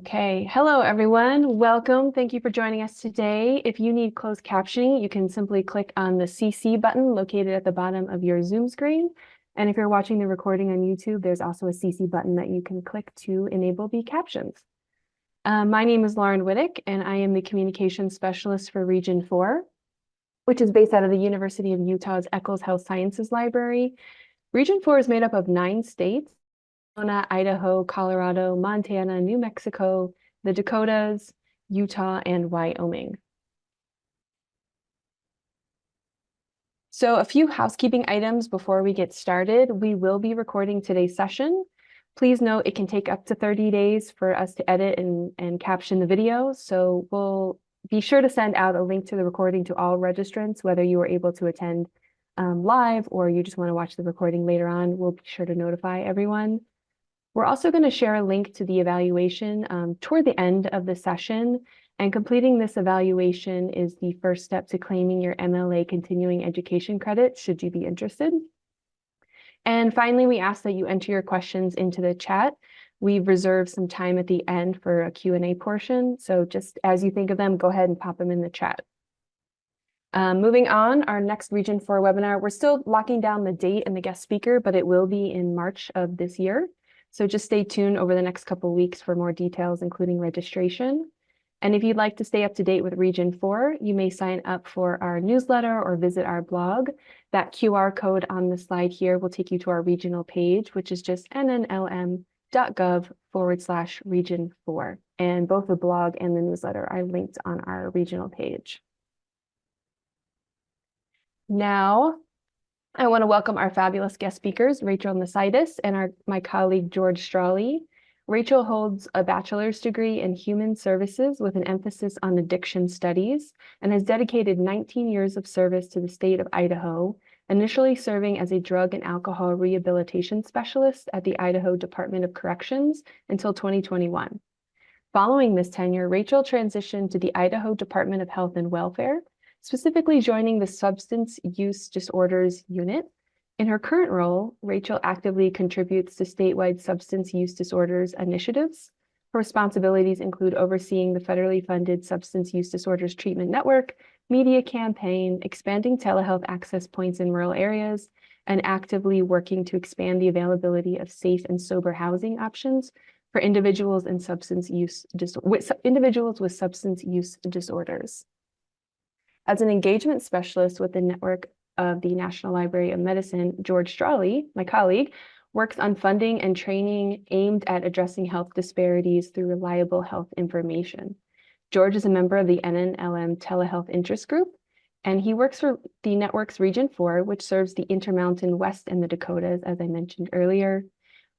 Okay, hello everyone. Welcome. Thank you for joining us today. If you need closed captioning, you can simply click on the CC button located at the bottom of your Zoom screen. And if you're watching the recording on YouTube, there's also a CC button that you can click to enable the captions. My name is Lauren Wittick, and I am the Communications Specialist for Region 4, which is based out of the University of Utah's Eccles Health Sciences Library. Region 4 is made up of 9 states: Arizona, Idaho, Colorado, Montana, New Mexico, the Dakotas, Utah, and Wyoming. So a few housekeeping items before we get started. We will be recording today's session. Please note it can take up to 30 days for us to edit and caption the video. So we'll be sure to send out a link to the recording to all registrants, whether you were able to attend live or you just want to watch the recording later on. We'll be sure to notify everyone. We're also going to share a link to the evaluation toward the end of the session, and completing this evaluation is the first step to claiming your MLA continuing education credit, should you be interested. And finally, we ask that you enter your questions into the chat. We've reserved some time at the end for a Q&A portion, so just as you think of them, go ahead and pop them in the chat. Moving on, our next Region 4 webinar, we're still locking down the date and the guest speaker, but it will be in March of this year. So just stay tuned over the next couple of weeks for more details, including registration. And if you'd like to stay up to date with Region 4, you may sign up for our newsletter or visit our blog. That QR code on the slide here will take you to our regional page, which is just nnlm.gov/region4. And both the blog and the newsletter are linked on our regional page. Now, I want to welcome our fabulous guest speakers, Rachel Nasitis and my colleague, George Strawley. Rachel holds a bachelor's degree in human services with an emphasis on addiction studies and has dedicated 19 years of service to the state of Idaho, initially serving as a drug and alcohol rehabilitation specialist at the Idaho Department of Corrections until 2021. Following this tenure, Rachel transitioned to the Idaho Department of Health and Welfare, specifically joining the Substance Use Disorders Unit. In her current role, Rachel actively contributes to statewide substance use disorders initiatives. Her responsibilities include overseeing the federally funded Substance Use Disorders Treatment Network, media campaign, expanding telehealth access points in rural areas, and actively working to expand the availability of safe and sober housing options for individuals with substance use disorders. As an engagement specialist with the network of the National Library of Medicine, George Strawley, my colleague, works on funding and training aimed at addressing health disparities through reliable health information. George is a member of the NNLM Telehealth Interest Group, and he works for the network's Region 4, which serves the Intermountain West and the Dakotas, as I mentioned earlier.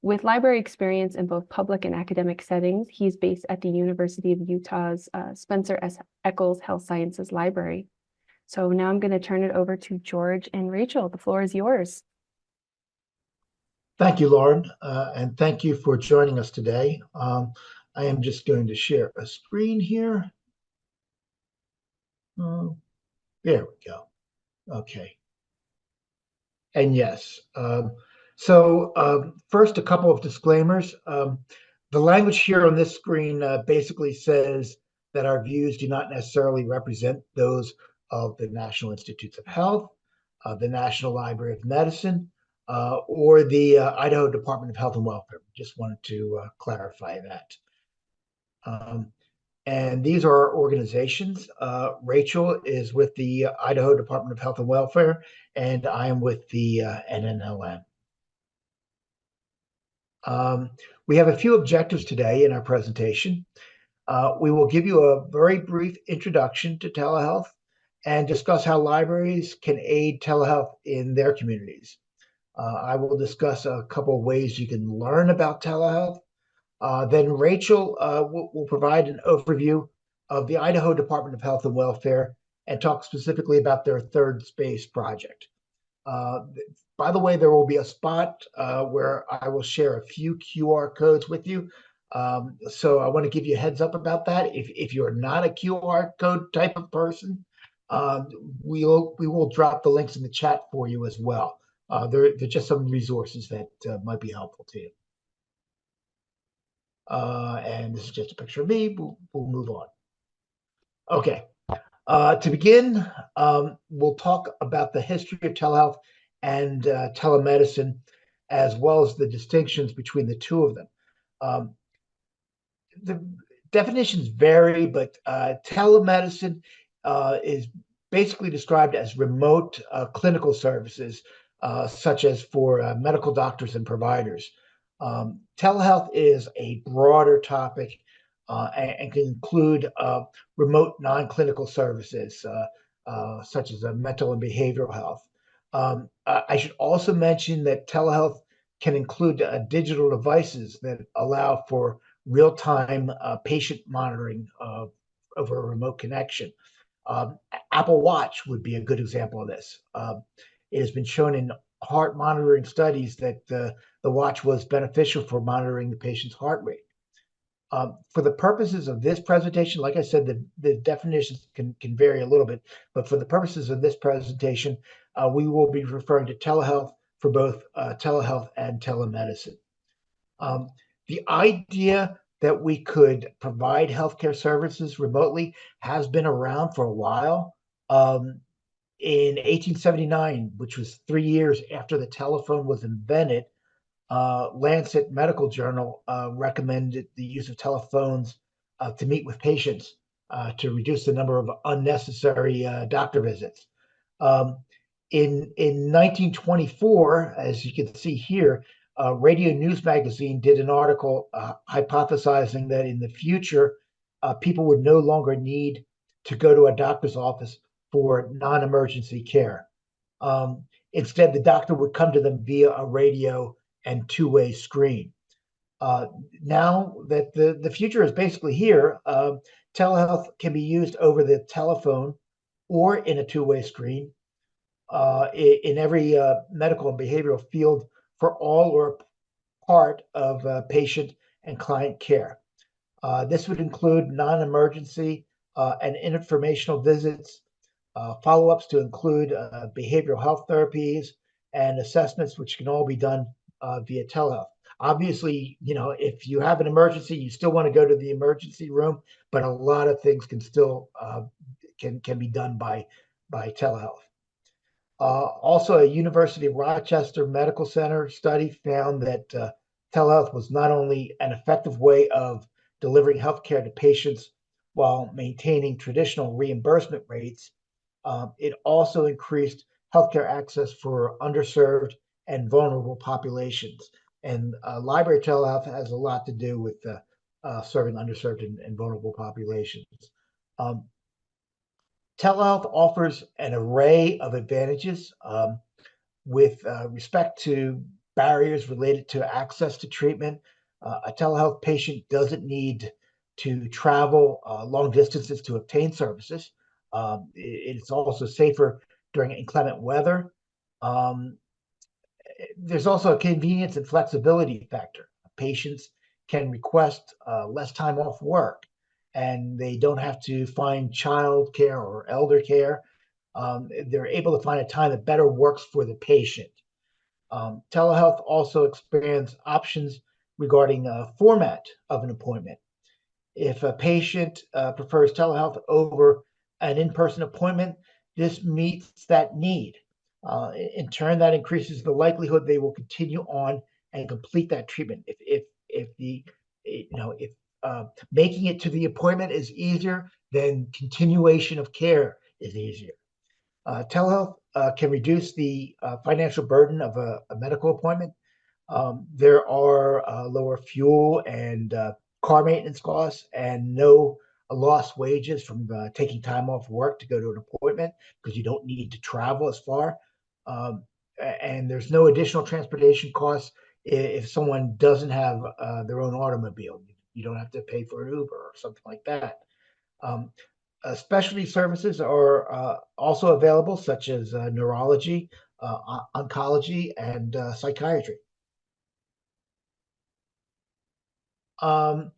With library experience in both public and academic settings, he's based at the University of Utah's Spencer S. Eccles Health Sciences Library. So now I'm going to turn it over to George and Rachel. The floor is yours. Thank you, Lauren, and thank you for joining us today. I am just going to share a screen here. There we go. Okay. And yes, first, a couple of disclaimers. The language here on this screen basically says that our views do not necessarily represent those of the National Institutes of Health, the National Library of Medicine, or the Idaho Department of Health and Welfare. Just wanted to clarify that. And these are our organizations. Rachel is with the Idaho Department of Health and Welfare, and I am with the NNLM. We have a few objectives today in our presentation. We will give you a very brief introduction to telehealth and discuss how libraries can aid telehealth in their communities. I will discuss a couple of ways you can learn about telehealth. Then Rachel will provide an overview of the Idaho Department of Health and Welfare and talk specifically about their Third Space project. By the way, there will be a spot where I will share a few QR codes with you. So I want to give you a heads up about that. If you're not a QR code type of person, we will drop the links in the chat for you as well. They're just some resources that might be helpful to you. And this is just a picture of me. We'll move on. Okay. To begin, we'll talk about the history of telehealth and telemedicine, as well as the distinctions between the two of them. Um, the definitions vary, but telemedicine is basically described as remote clinical services, such as for medical doctors and providers. Telehealth is a broader topic and can include remote non-clinical services, such as mental and behavioral health. I should also mention that telehealth can include digital devices that allow for real-time patient monitoring over a remote connection. Um, Apple Watch would be a good example of this. It has been shown in heart monitoring studies that the watch was beneficial for monitoring the patient's heart rate. For the purposes of this presentation, like I said, the definitions can vary a little bit, but for the purposes of this presentation, we will be referring to telehealth for both telehealth and telemedicine. Um, the idea that we could provide healthcare services remotely has been around for a while. In 1879, which was 3 years after the telephone was invented, Lancet Medical Journal recommended the use of telephones to meet with patients to reduce the number of unnecessary doctor visits. Um, in 1924, as you can see here, Radio News Magazine did an article hypothesizing that in the future, people would no longer need to go to a doctor's office for non-emergency care. Instead, the doctor would come to them via a radio and two-way screen. Uh, Now that the future is basically here, telehealth can be used over the telephone or in a two-way screen in every medical and behavioral field for all or part of patient and client care. This would include non-emergency and informational visits, follow-ups to include behavioral health therapies and assessments, which can all be done via telehealth. Obviously, if you have an emergency, you still want to go to the emergency room, but a lot of things can still can be done by telehealth. Also, a University of Rochester Medical Center study found that telehealth was not only an effective way of delivering healthcare to patients while maintaining traditional reimbursement rates, it also increased healthcare access for underserved and vulnerable populations. And library telehealth has a lot to do with serving underserved and vulnerable populations. Um, Telehealth offers an array of advantages with respect to barriers related to access to treatment. A telehealth patient doesn't need to travel long distances to obtain services. It's also safer during inclement weather. Um, there's also a convenience and flexibility factor. Patients can request less time off work, and they don't have to find child care or elder care. They're able to find a time that better works for the patient. Telehealth also expands options regarding format of an appointment. If a patient prefers telehealth over an in-person appointment, this meets that need. In turn, that increases the likelihood they will continue on and complete that treatment. If making it to the appointment is easier, then continuation of care is easier. Telehealth can reduce the financial burden of a medical appointment. There are lower fuel and car maintenance costs and no lost wages from taking time off work to go to an appointment because you don't need to travel as far. Um, and there's no additional transportation costs if someone doesn't have their own automobile. You don't have to pay for an Uber or something like that. Um, Specialty services are also available, such as neurology, oncology, and psychiatry. Um,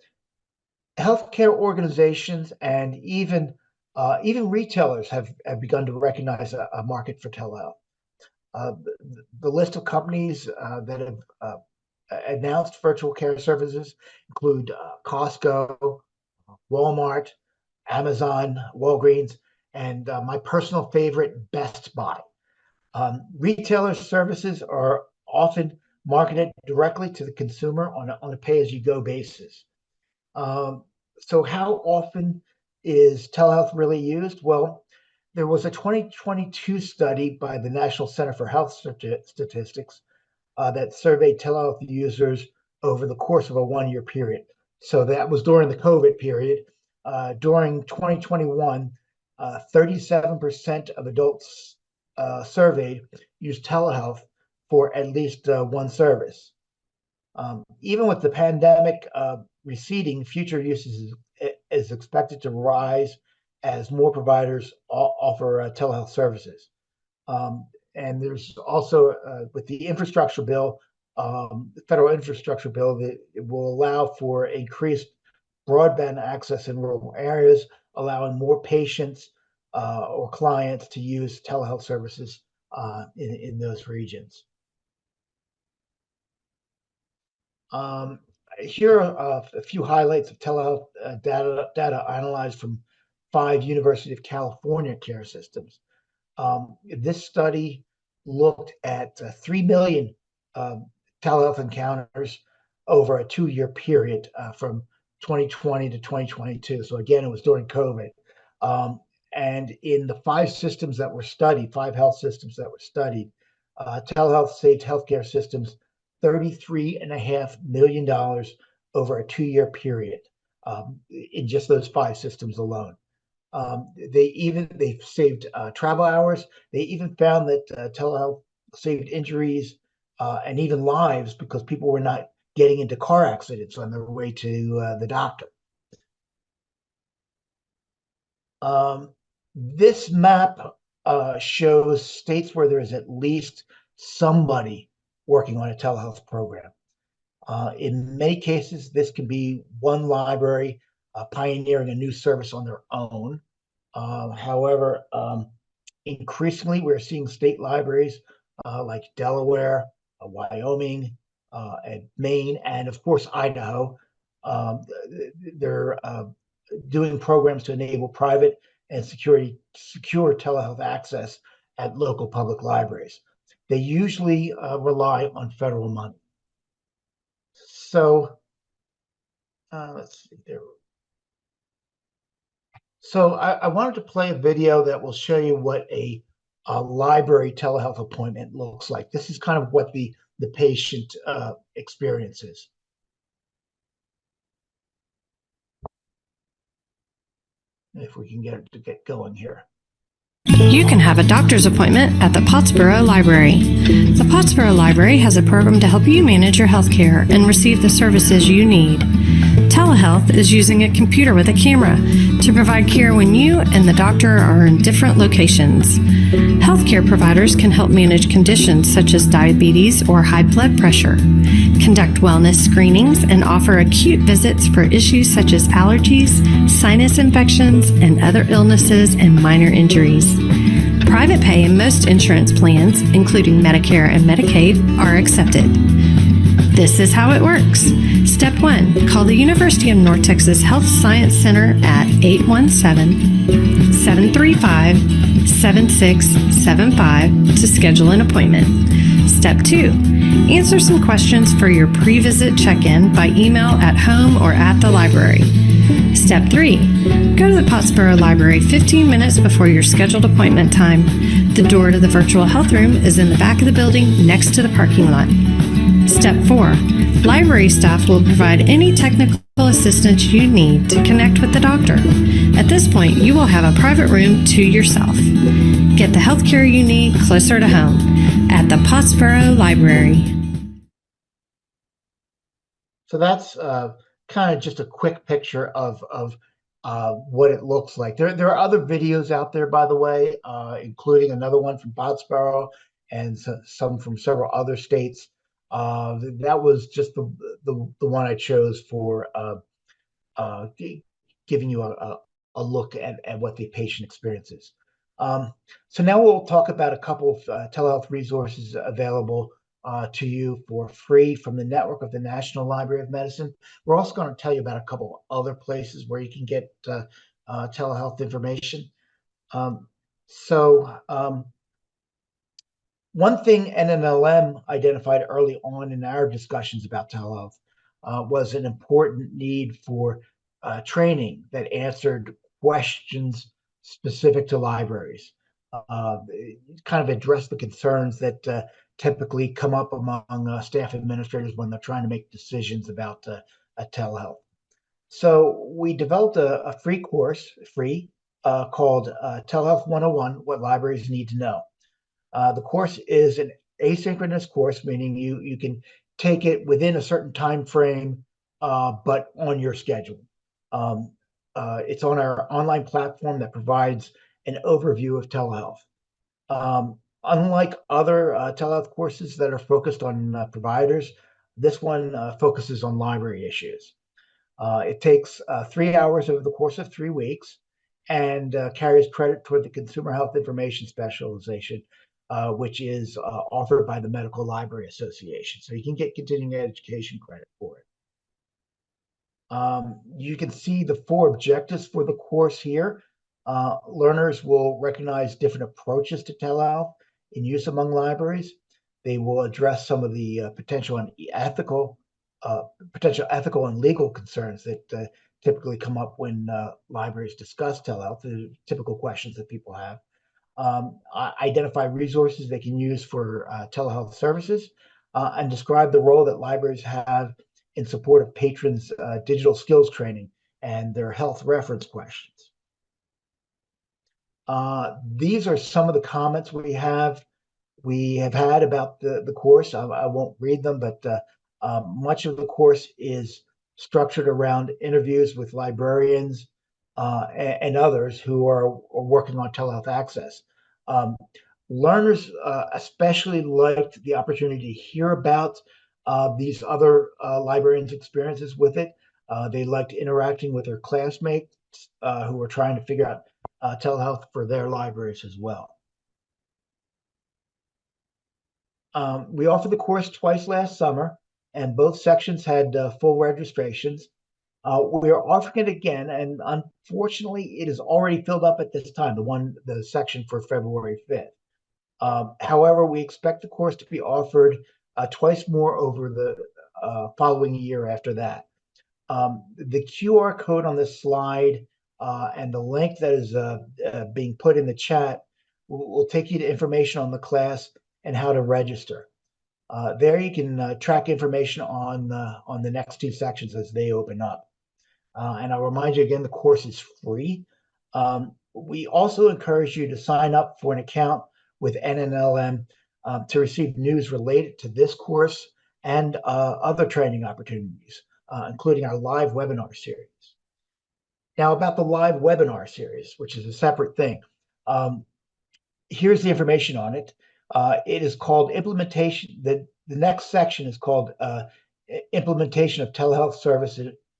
Healthcare organizations and even retailers have begun to recognize a market for telehealth. The list of companies that have announced virtual care services include Costco, Walmart, Amazon, Walgreens, and my personal favorite, Best Buy. Retailer services are often marketed directly to the consumer on a pay-as-you-go basis. Um, so how often is telehealth really used? Well, there was a 2022 study by the National Center for Health Statistics that surveyed telehealth users over the course of a 1 year period. So that was during the COVID period. During 2021, 37% of adults surveyed used telehealth for at least one service. Even with the pandemic receding, future uses is expected to rise as more providers offer telehealth services. Um, and there's also, with the infrastructure bill, the federal infrastructure bill, that it will allow for increased broadband access in rural areas, allowing more patients or clients to use telehealth services in those regions. Um, Here are a few highlights of telehealth data analyzed from 5 University of California care systems. This study looked at 3 million telehealth encounters over a 2 year period from 2020 to 2022. So again, it was during COVID. Um, and in the 5 systems that were studied, 5 health systems that were studied, telehealth saved healthcare systems $33.5 million over a 2 year period in just those 5 systems alone. They've saved travel hours. They even found that telehealth saved injuries and even lives because people were not getting into car accidents on their way to the doctor. This map shows states where there is at least somebody working on a telehealth program. In many cases, this can be one library pioneering a new service on their own. However, increasingly, we're seeing state libraries like Delaware, Wyoming, and Maine, and of course, Idaho. They're doing programs to enable private and secure telehealth access at local public libraries. They usually rely on federal money. So let's see there. So I wanted to play a video that will show you what a library telehealth appointment looks like. This is kind of what the patient experiences. If we can get it to get going here. You can have a doctor's appointment at the Pottsboro Library. The Pottsboro Library has a program to help you manage your health care and receive the services you need. Telehealth is using a computer with a camera to provide care when you and the doctor are in different locations. Healthcare providers can help manage conditions such as diabetes or high blood pressure, conduct wellness screenings, and offer acute visits for issues such as allergies, sinus infections, and other illnesses and minor injuries. Private pay in most insurance plans, including Medicare and Medicaid, are accepted. This is how it works. Step 1. Call the University of North Texas Health Science Center at 817-735-7675 to schedule an appointment. Step 2. Answer some questions for your pre-visit check-in by email at home or at the library. Step 3. Go to the Pottsboro Library 15 minutes before your scheduled appointment time. The door to the virtual health room is in the back of the building next to the parking lot. Step 4. Library staff will provide any technical assistance you need to connect with the doctor. At this point, you will have a private room to yourself. Get the health care you need closer to home at the Pottsboro Library. So that's kind of just a quick picture of what it looks like. There are other videos out there, by the way, including another one from Pottsboro and some from several other states. That was just the one I chose for giving you a look at what the patient experiences. So now we'll talk about a couple of telehealth resources available to you for free from the network of the National Library of Medicine. We're also going to tell you about a couple other places where you can get telehealth information. Um, so one thing NNLM identified early on in our discussions about telehealth was an important need for training that answered questions specific to libraries. It kind of addressed the concerns that typically come up among staff administrators when they're trying to make decisions about a telehealth. So we developed a free course, called Telehealth 101, What Libraries Need to Know. The course is an asynchronous course, meaning you can take it within a certain time frame, but on your schedule. It's on our online platform that provides an overview of telehealth. Unlike other telehealth courses that are focused on providers, this one focuses on library issues. It takes 3 hours over the course of 3 weeks and carries credit toward the Consumer Health Information Specialization, which is offered by the Medical Library Association. So you can get continuing education credit for it. You can see the 4 objectives for the course here. Learners will recognize different approaches to telehealth in use among libraries. They will address some of the potential ethical and legal concerns that typically come up when libraries discuss telehealth, the typical questions that people have. Identify resources they can use for telehealth services, and describe the role that libraries have in support of patrons' digital skills training and their health reference questions. These are some of the comments we have had about the course. I won't read them, but much of the course is structured around interviews with librarians and others who are working on telehealth access. Learners especially liked the opportunity to hear about these other librarians' experiences with it. They liked interacting with their classmates who were trying to figure out telehealth for their libraries as well. We offered the course twice last summer, and both sections had full registrations. We are offering it again, and unfortunately, it is already filled up at this time, the section for February 5th. However, we expect the course to be offered twice more over the following year after that. The QR code on this slide and the link that is being put in the chat will take you to information on the class and how to register. There you can track information on the next 2 sections as they open up. And I'll remind you again, the course is free. We also encourage you to sign up for an account with NNLM to receive news related to this course and other training opportunities, including our live webinar series. Now, about the live webinar series, which is a separate thing. Here's the information on it. It is called implementation. The next section is called implementation of telehealth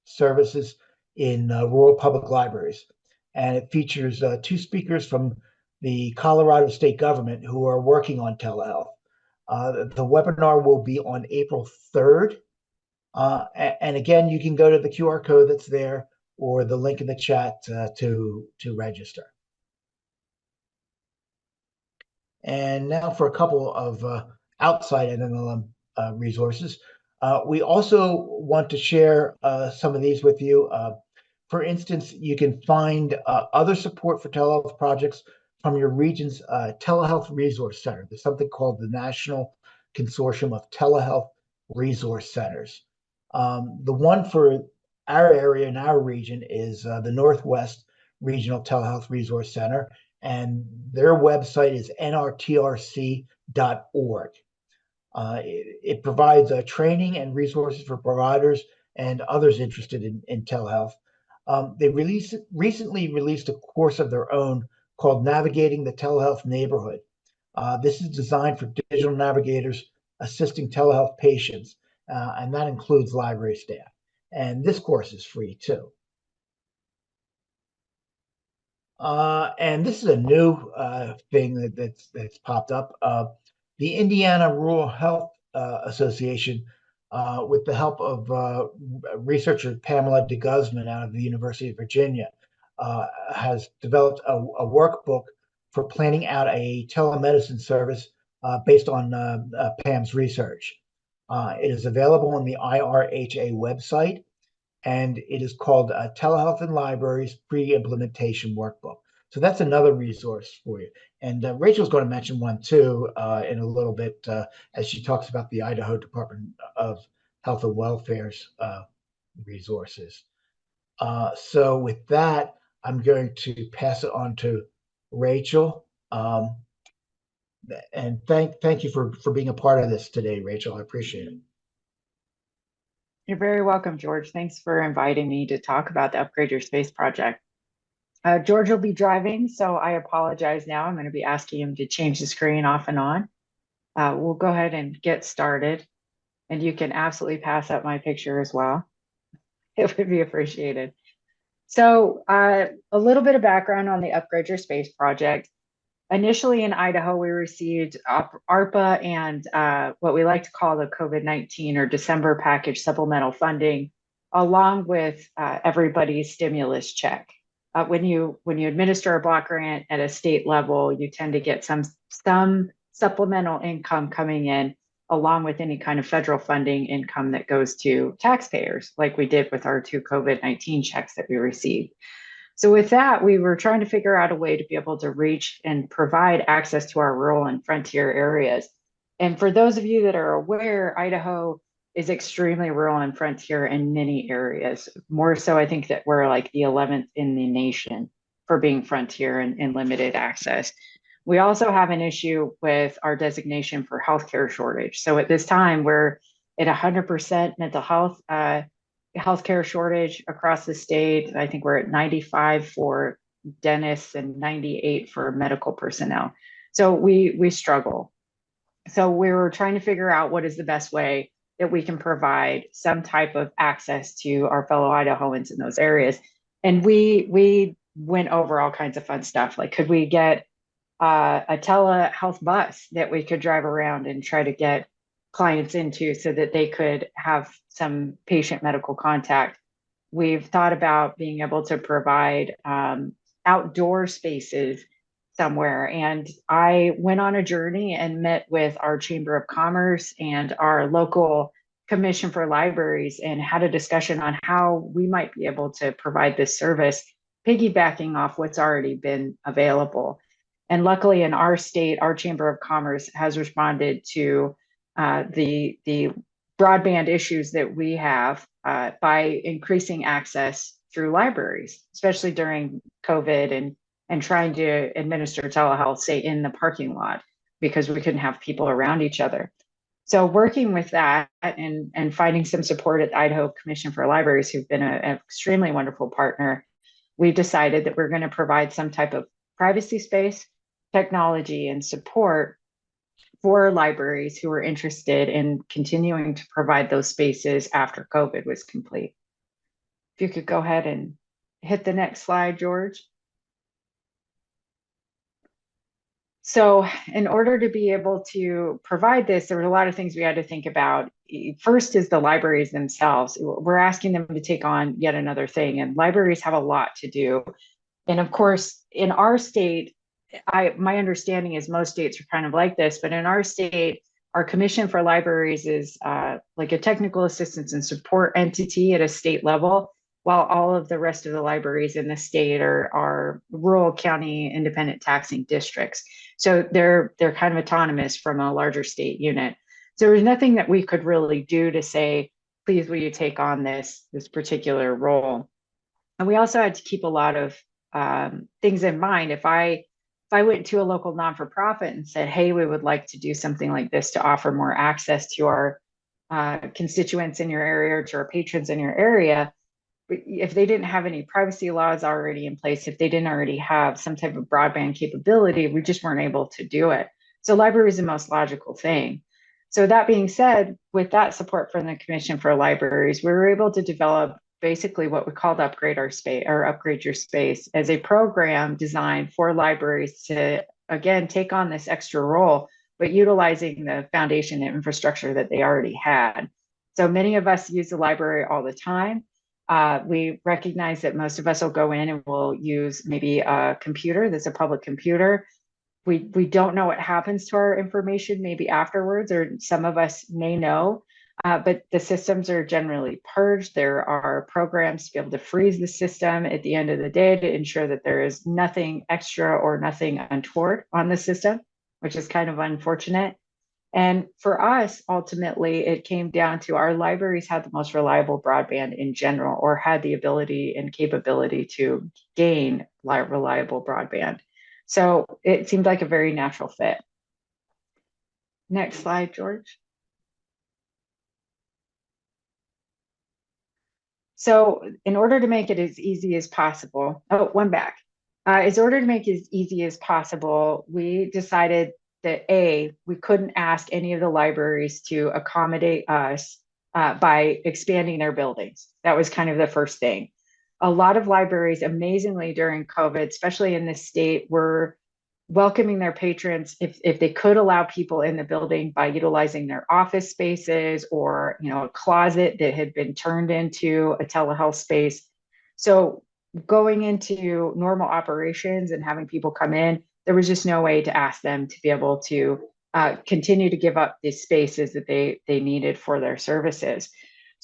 services in rural public libraries. And it features 2 speakers from the Colorado state government who are working on telehealth. The webinar will be on April 3rd. And again, you can go to the QR code that's there or the link in the chat to register. And now for a couple of outside NNLM resources. We also want to share some of these with you. For instance, you can find other support for telehealth projects from your region's Telehealth Resource Center. There's something called the National Consortium of Telehealth Resource Centers. The one for our area in our region is the Northwest Regional Telehealth Resource Center, and their website is nrtrc.org. It provides training and resources for providers and others interested in telehealth. They recently released a course of their own called Navigating the Telehealth Neighborhood. This is designed for digital navigators assisting telehealth patients, and that includes library staff. And this course is free too. And this is a new thing that's popped up. The Indiana Rural Health Association, with the help of researcher Pamela de Guzman out of the University of Virginia, has developed a workbook for planning out a telemedicine service based on Pam's research. It is available on the IRHA website, and it is called Telehealth in Libraries Pre-Implementation Workbook. So that's another resource for you. And Rachel's going to mention one too in a little bit as she talks about the Idaho Department of Health and Welfare's resources. So with that, I'm going to pass it on to Rachel. And thank you for being a part of this today, Rachel. I appreciate it. You're very welcome, George. Thanks for inviting me to talk about the Upgrade Your Space project. George will be driving, so I apologize now. I'm going to be asking him to change the screen off and on. We'll go ahead and get started, and you can absolutely pass up my picture as well. It would be appreciated. So a little bit of background on the Upgrade Your Space project. Initially in Idaho, we received ARPA and what we like to call the COVID-19 or December package supplemental funding, along with everybody's stimulus check. When you administer a block grant at a state level, you tend to get some supplemental income coming in, along with any kind of federal funding income that goes to taxpayers, like we did with our 2 COVID-19 checks that we received. So with that, we were trying to figure out a way to be able to reach and provide access to our rural and frontier areas. And for those of you that are aware, Idaho is extremely rural and frontier in many areas. More so, I think that we're like the 11th in the nation for being frontier and limited access. We also have an issue with our designation for healthcare shortage. So at this time, we're at 100% mental health healthcare shortage across the state. I think we're at 95 for dentists and 98 for medical personnel. So we struggle. So we were trying to figure out what is the best way that we can provide some type of access to our fellow Idahoans in those areas. And we went over all kinds of fun stuff. Like, could we get a telehealth bus that we could drive around and try to get clients into so that they could have some patient medical contact? We've thought about being able to provide outdoor spaces somewhere. And I went on a journey and met with our Chamber of Commerce and our local Commission for Libraries and had a discussion on how we might be able to provide this service, piggybacking off what's already been available. And luckily in our state, our Chamber of Commerce has responded to the broadband issues that we have by increasing access through libraries, especially during COVID and trying to administer telehealth, say, in the parking lot, because we couldn't have people around each other. So working with that and finding some support at the Idaho Commission for Libraries, who've been an extremely wonderful partner, we've decided that we're going to provide some type of privacy space, technology, and support for libraries who are interested in continuing to provide those spaces after COVID was complete. If you could go ahead and hit the next slide, George. So in order to be able to provide this, there were a lot of things we had to think about. First is the libraries themselves. We're asking them to take on yet another thing, and libraries have a lot to do. And of course, in our state, my understanding is most states are kind of like this, but in our state, our Commission for Libraries is like a technical assistance and support entity at a state level, while all of the rest of the libraries in the state are rural county independent taxing districts. So they're kind of autonomous from a larger state unit. So there's nothing that we could really do to say, please, will you take on this particular role? And we also had to keep a lot of things in mind. If I went to a local non-for-profit and said, hey, we would like to do something like this to offer more access to our constituents in your area or to our patrons in your area, if they didn't have any privacy laws already in place, if they didn't already have some type of broadband capability, we just weren't able to do it. So library is the most logical thing. So that being said, with that support from the Commission for Libraries, we were able to develop basically what we called Upgrade Our Space or Upgrade Your Space as a program designed for libraries to, again, take on this extra role but utilizing the foundation and infrastructure that they already had. So many of us use the library all the time. We recognize that most of us will go in and we'll use maybe a computer that's a public computer. We don't know what happens to our information maybe afterwards, or some of us may know, but the systems are generally purged. There are programs to be able to freeze the system at the end of the day to ensure that there is nothing extra or nothing untoward on the system, which is kind of unfortunate. And for us, ultimately, it came down to our libraries had the most reliable broadband in general, or had the ability and capability to gain reliable broadband. So it seemed like a very natural fit. Next slide, George. So in order to make it as easy as possible, one back. In order to make it as easy as possible, we decided that we couldn't ask any of the libraries to accommodate us by expanding their buildings. That was kind of the first thing. A lot of libraries, amazingly during COVID, especially in this state, were welcoming their patrons if they could allow people in the building by utilizing their office spaces, or a closet that had been turned into a telehealth space. So going into normal operations and having people come in, there was just no way to ask them to be able to continue to give up these spaces that they needed for their services.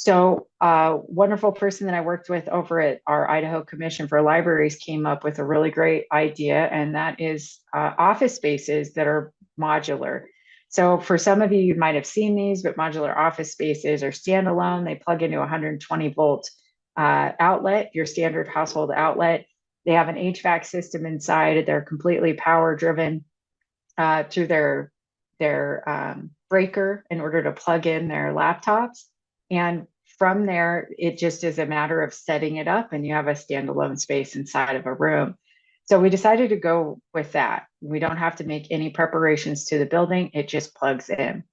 So a wonderful person that I worked with over at our Idaho Commission for Libraries came up with a really great idea, and that is office spaces that are modular. So for some of you, you might have seen these, but modular office spaces are standalone. They plug into a 120 volt outlet, your standard household outlet. They have an HVAC system inside. They're completely power driven through their breaker in order to plug in their laptops. And from there, it just is a matter of setting it up, and you have a standalone space inside of a room. So we decided to go with that. We don't have to make any preparations to the building. It just plugs in.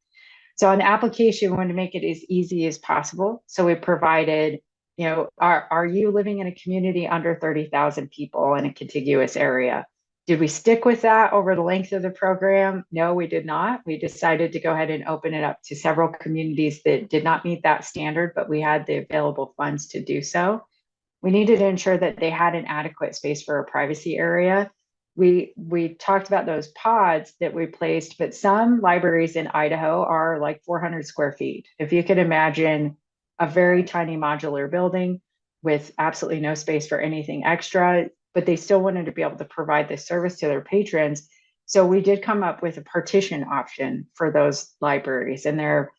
So on the application, we wanted to make it as easy as possible. So we provided, are you living in a community under 30,000 people in a contiguous area? Did we stick with that over the length of the program? No, we did not. We decided to go ahead and open it up to several communities that did not meet that standard, but we had the available funds to do so. We needed to ensure that they had an adequate space for a privacy area. We talked about those pods that we placed, but some libraries in Idaho are like 400 square feet. If you could imagine a very tiny modular building with absolutely no space for anything extra, but they still wanted to be able to provide this service to their patrons. So we did come up with a partition option for those libraries, and they're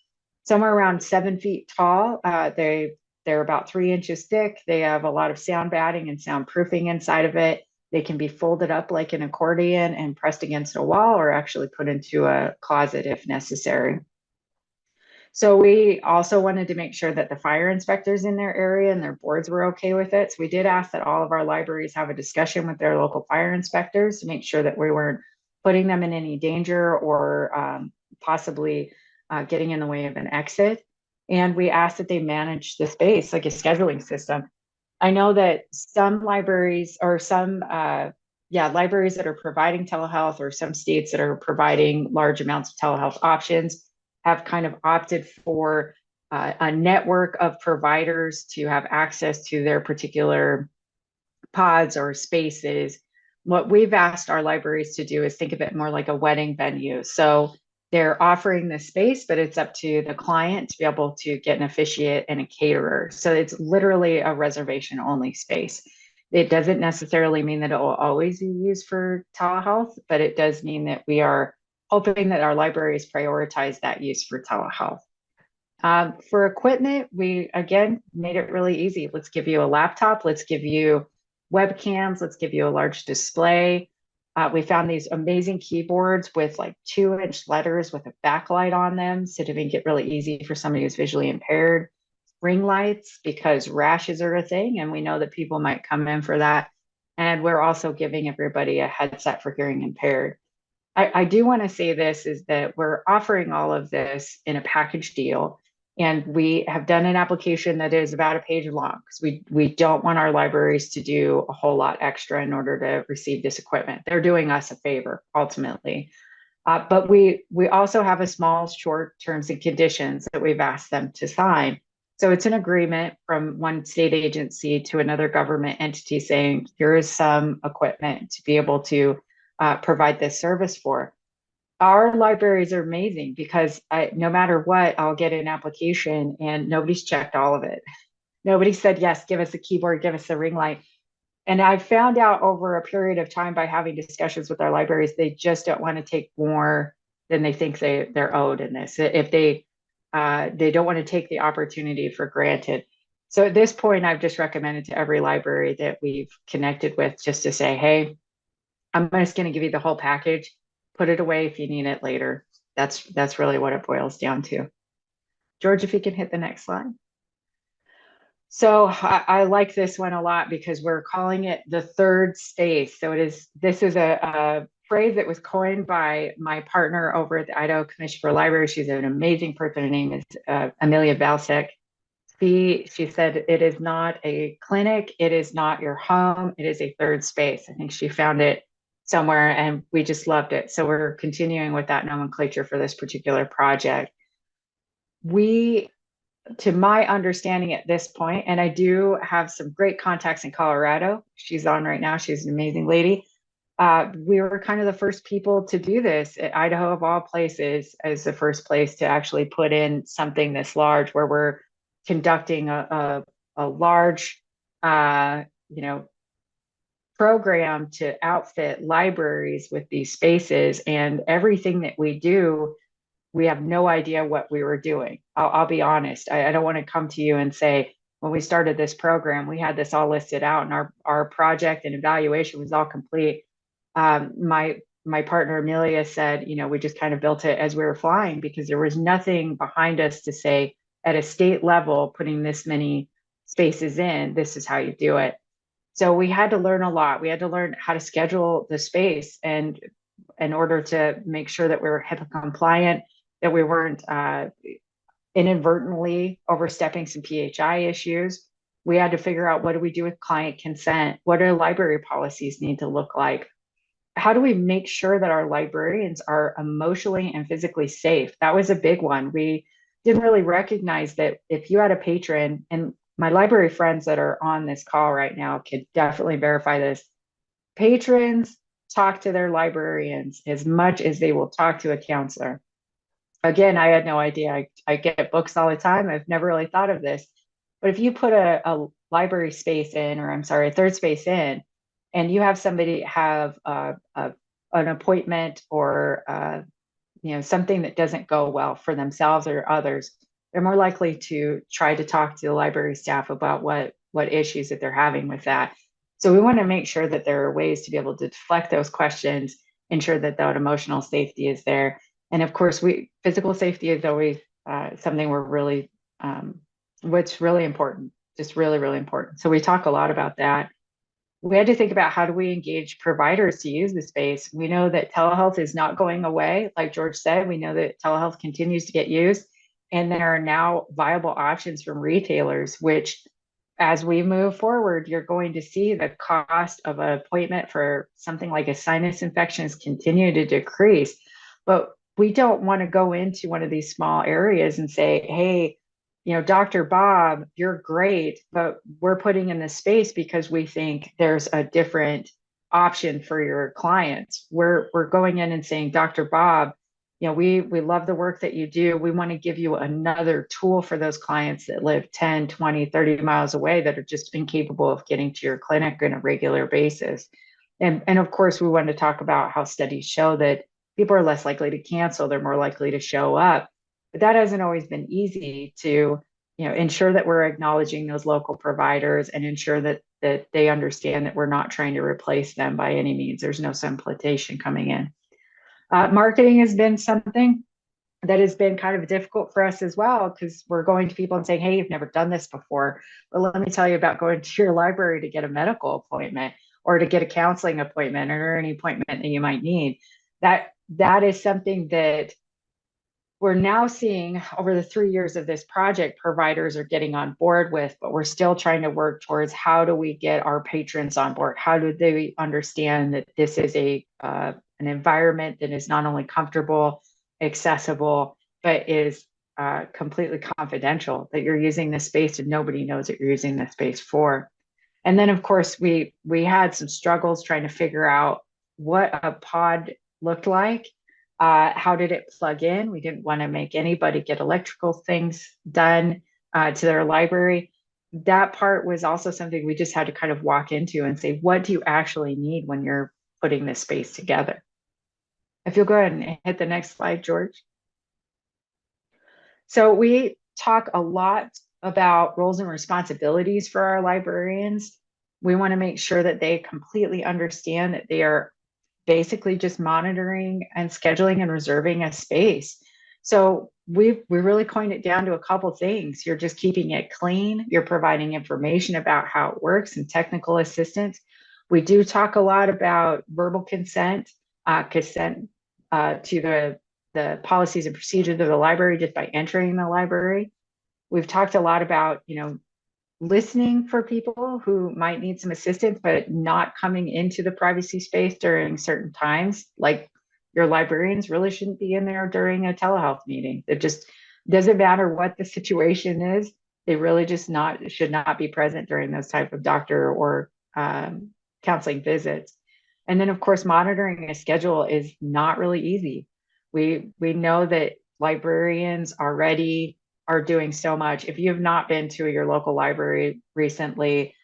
somewhere around 7 feet tall. They're about 3 inches thick. They have a lot of sound batting and soundproofing inside of it. They can be folded up like an accordion and pressed against a wall, or actually put into a closet if necessary. So we also wanted to make sure that the fire inspectors in their area and their boards were okay with it. So we did ask that all of our libraries have a discussion with their local fire inspectors to make sure that we weren't putting them in any danger, or possibly getting in the way of an exit. And we asked that they manage the space like a scheduling system. I know that some libraries, or some libraries that are providing telehealth, or some states that are providing large amounts of telehealth options, have kind of opted for a network of providers to have access to their particular pods or spaces. What we've asked our libraries to do is think of it more like a wedding venue. So they're offering the space, but it's up to the client to be able to get an officiant and a caterer. So it's literally a reservation only space. It doesn't necessarily mean that it will always be used for telehealth, but it does mean that we are hoping that our libraries prioritize that use for telehealth. For equipment, we, again, made it really easy. Let's give you a laptop. Let's give you webcams. Let's give you a large display. We found these amazing keyboards with like 2-inch letters with a backlight on them, so to make it really easy for somebody who's visually impaired. Ring lights, because rashes are a thing, and we know that people might come in for that. And we're also giving everybody a headset for hearing impaired. I do want to say this, is that we're offering all of this in a package deal, and we have done an application that is about a page long, because we don't want our libraries to do a whole lot extra in order to receive this equipment. They're doing us a favor, ultimately. But we also have a small short terms and conditions that we've asked them to sign. So it's an agreement from one state agency to another government entity saying, here is some equipment to be able to provide this service for. Our libraries are amazing because no matter what, I'll get an application and nobody's checked all of it. Nobody said, yes, give us a keyboard, give us a ring light. And I found out over a period of time by having discussions with our libraries, they just don't want to take more than they think they're owed in this. If they don't want to take the opportunity for granted. So at this point, I've just recommended to every library that we've connected with just to say, hey, I'm just going to give you the whole package. Put it away if you need it later. That's really what it boils down to. George, if you can hit the next slide. So I like this one a lot because we're calling it the third space. So this is a phrase that was coined by my partner over at the Idaho Commission for Libraries. She's an amazing person. Her name is Amelia Valsek. She said, it is not a clinic. It is not your home. It is a third space. I think she found it somewhere and we just loved it. So we're continuing with that nomenclature for this particular project. To my understanding at this point, and I do have some great contacts in Colorado. She's on right now. She's an amazing lady. We were kind of the first people to do this at Idaho, of all places, as the first place to actually put in something this large, where we're conducting a large, program to outfit libraries with these spaces. And everything that we do, we have no idea what we were doing. I'll be honest. I don't want to come to you and say, when we started this program, we had this all listed out and our project and evaluation was all complete. My partner, Amelia, said, we just kind of built it as we were flying because there was nothing behind us to say at a state level, putting this many spaces in, this is how you do it. So we had to learn a lot. We had to learn how to schedule the space and in order to make sure that we were HIPAA compliant, that we weren't inadvertently overstepping some PHI issues. We had to figure out, what do we do with client consent? What do library policies need to look like? How do we make sure that our librarians are emotionally and physically safe? That was a big one. We didn't really recognize that if you had a patron, and my library friends that are on this call right now could definitely verify this, patrons talk to their librarians as much as they will talk to a counselor. Again, I had no idea. I get books all the time. I've never really thought of this. But if you put a library space in, or I'm sorry, a third space in, and you have somebody have an appointment or something that doesn't go well for themselves or others, they're more likely to try to talk to the library staff about what issues that they're having with that. So we want to make sure that there are ways to be able to deflect those questions, ensure that that emotional safety is there. And of course, physical safety is always something we're really, what's really important, just really, really important. So we talk a lot about that. We had to think about, how do we engage providers to use the space? We know that telehealth is not going away. Like George said, we know that telehealth continues to get used, and there are now viable options from retailers, which, as we move forward, you're going to see the cost of an appointment for something like a sinus infection continue to decrease. But we don't want to go into one of these small areas and say, hey, Dr. Bob, you're great, but we're putting in this space because we think there's a different option for your clients. We're going in and saying, Dr. Bob, we love the work that you do. We want to give you another tool for those clients that live 10, 20, 30 miles away that are just incapable of getting to your clinic on a regular basis. And of course, we want to talk about how studies show that people are less likely to cancel. They're more likely to show up. But that hasn't always been easy to, ensure that we're acknowledging those local providers and ensure that they understand that we're not trying to replace them by any means. There's no supplantation coming in. Marketing has been something that has been kind of difficult for us as well, because we're going to people and saying, hey, you've never done this before, but let me tell you about going to your library to get a medical appointment or to get a counseling appointment or any appointment that you might need. That is something that we're now seeing over the 3 years of this project, providers are getting on board with, but we're still trying to work towards, how do we get our patrons on board? How do they understand that this is a an environment that is not only comfortable, accessible, but is completely confidential, that you're using this space and nobody knows what you're using this space for. And then, of course, we had some struggles trying to figure out what a pod looked like. How did it plug in? We didn't want to make anybody get electrical things done to their library. That part was also something we just had to kind of walk into and say, what do you actually need when you're putting this space together? If you'll go ahead and hit the next slide, George. So we talk a lot about roles and responsibilities for our librarians. We want to make sure that they completely understand that they are basically just monitoring and scheduling and reserving a space. So we really coined it down to a couple things. You're just keeping it clean. You're providing information about how it works and technical assistance. We do talk a lot about verbal consent, consent to the policies and procedures of the library just by entering the library. We've talked a lot about, listening for people who might need some assistance, but not coming into the privacy space during certain times. Like your librarians really shouldn't be in there during a telehealth meeting. It just doesn't matter what the situation is. They really just should not be present during those type of doctor or counseling visits. And then, of course, monitoring a schedule is not really easy. We know that librarians already are doing so much. If you have not been to your local library recently,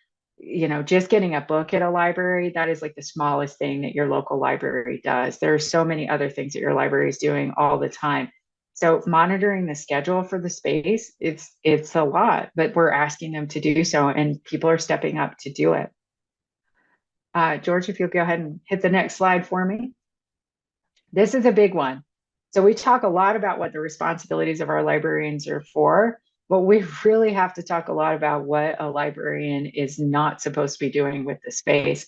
just getting a book at a library, that is like the smallest thing that your local library does. There are so many other things that your library is doing all the time. So monitoring the schedule for the space, it's a lot, but we're asking them to do so, and people are stepping up to do it. George, if you'll go ahead and hit the next slide for me. This is a big one. So we talk a lot about what the responsibilities of our librarians are for, but we really have to talk a lot about what a librarian is not supposed to be doing with the space.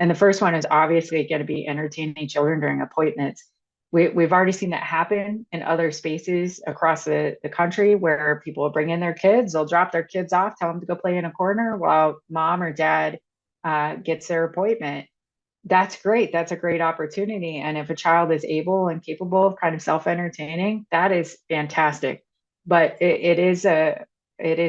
And the first one is obviously going to be entertaining children during appointments. We've already seen that happen in other spaces across the country where people will bring in their kids, they'll drop their kids off, tell them to go play in a corner while mom or dad gets their appointment. That's great. That's a great opportunity. And if a child is able and capable of kind of self-entertaining, that is fantastic. But it is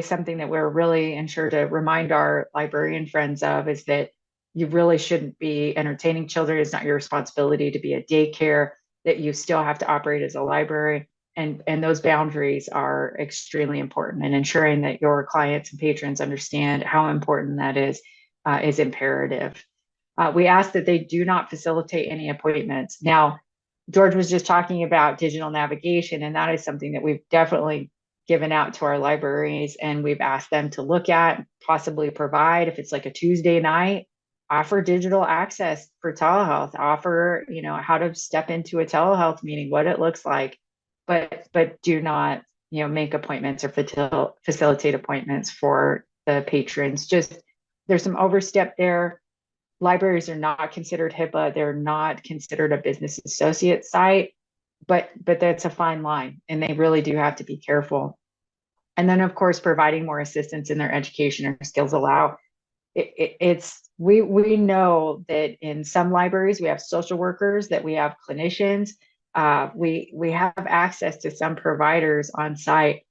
something that we're really ensure to remind our librarian friends of, is that you really shouldn't be entertaining children. It's not your responsibility to be a daycare, that you still have to operate as a library. And those boundaries are extremely important, and ensuring that your clients and patrons understand how important that is imperative. We ask that they do not facilitate any appointments. Now, George was just talking about digital navigation, and that is something that we've definitely given out to our libraries, and we've asked them to look at, possibly provide, if it's like a Tuesday night, offer digital access for telehealth, offer, how to step into a telehealth meeting, what it looks like, but do not, make appointments or facilitate appointments for the patrons. Just, there's some overstep there. Libraries are not considered HIPAA. They're not considered a business associate site, but that's a fine line, and they really do have to be careful. And then, of course, providing more assistance in their education or skills allow. We know that in some libraries we have social workers, that we have clinicians, we have access to some providers on site.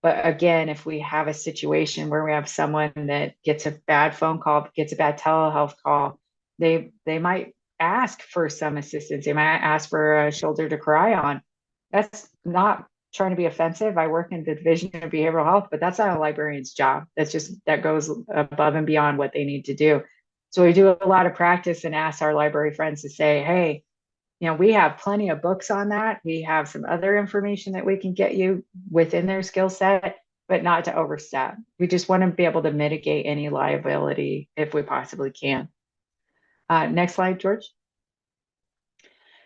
But again, if we have a situation where we have someone that gets a bad phone call, gets a bad telehealth call, they might ask for some assistance. They might ask for a shoulder to cry on. That's not trying to be offensive. I work in the division of behavioral health, but that's not a librarian's job. That goes above and beyond what they need to do. So we do a lot of practice and ask our library friends to say, hey, we have plenty of books on that. We have some other information that we can get you within their skill set, but not to overstep. We just want to be able to mitigate any liability if we possibly can. Next slide, George.